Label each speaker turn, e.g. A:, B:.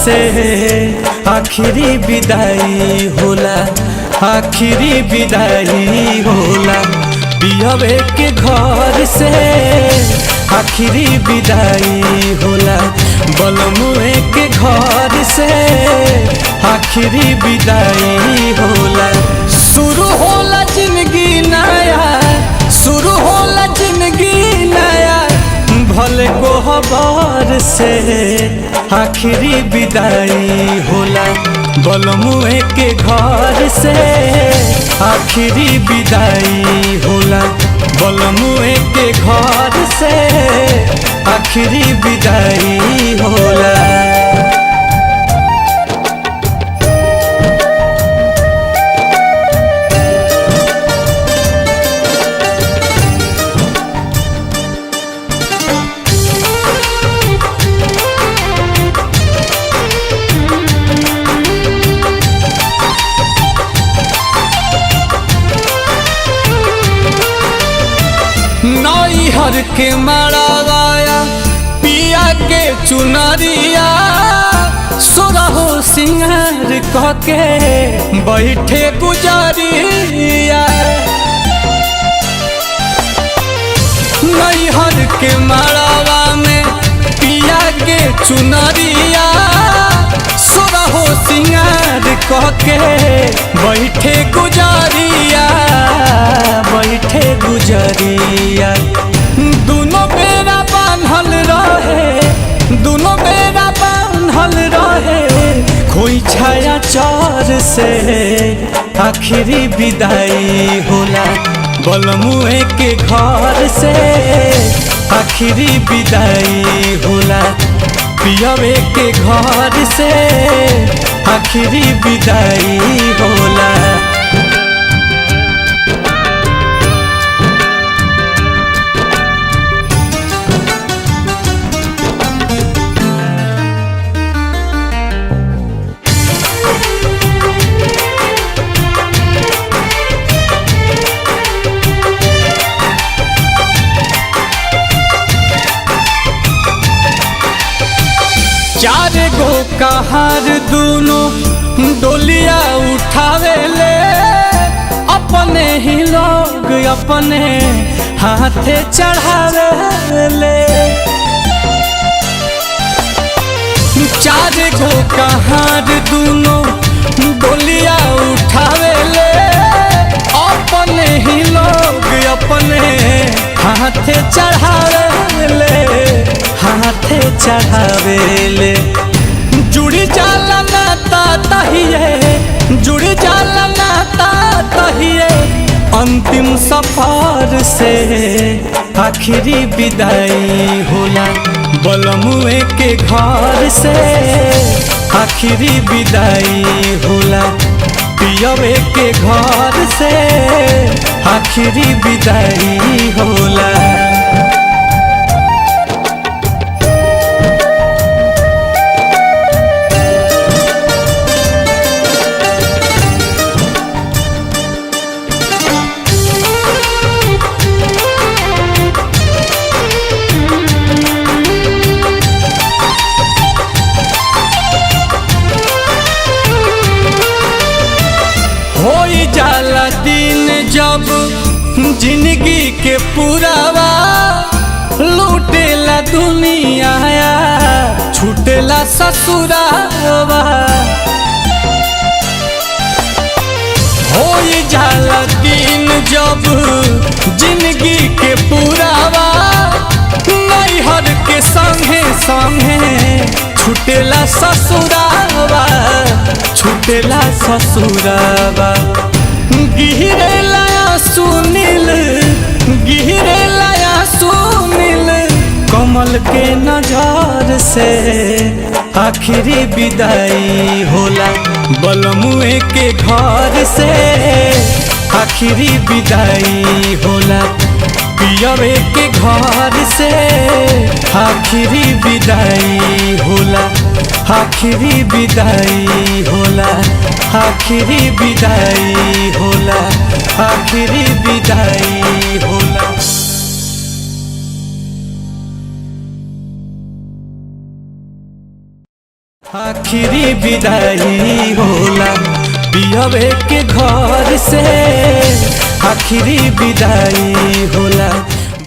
A: से आखिरी विदाई होला, आखिरी विदाई होला। पियवे के घर से आखिरी विदाई होला, बलमुए के घर से आखिरी विदाई होला। शुरू होला जिंदगी नया, शुरू होला जिंदगी नया, भले कोहबर से आखिरी विदाई होला, बलमुए के घर से आखिरी विदाई होला, बलमुए के घर से आखिरी विदाई होला। नैहर के मड़ाया पिया के चुनरिया, सोरहो सिंगार कहके बैठे गुजरिया। नैहर के मड़ावा में पिया के चुनरिया, सोरहो सिंगार कहके बैठे गुजरिया, बैठे गुजरिया। दोनों बेरा बांधल रहे, दोनों बेरा बांधल रहे, कोई छाया चार से आखिरी विदाई होला, बलमुए के घर से आखिरी विदाई होला, पियवे के घर से आखिरी विदाई होला। चार गो कहार दोनों डोलिया उठावे ले, अपने ही लोग अपने हाथे चढ़ावे ले। चार गो कहार दोनों डोलिया उठावे ले, अपने ही लोग अपने हाथे चढ़ावे ले, हाथे चढ़ावेले। जुड़ी जाला नाता तहिए, जुड़ी जाला नाता तहिए, अंतिम सफर से आखिरी विदाई होला, बलमुए के घर से आखिरी विदाई होला, पियवे के घर से आखिरी विदाई होला। होई जाला दिन जब जिंदगी के पुरावा, लूटेला दुनिया छूटेला ससुरावा। होई जाला दिन जब जिंदगी के पुरावा, नैहर के संगे संगे छूटेला ससुरावा, छूटेला ससुरावा। गिरेला सुनील, गिरेला सुनील, कमल के नजर से आखिरी विदाई होला, बलमुए के घर से आखिरी विदाई होला, पियवे के घर से आखिरी विदाई होला, आखिरी विदाई होला, आखिरी विदाई होला, आखिरी विदाई होला। आखिरी विदाई होला पियवे के घर से, आखिरी विदाई होला।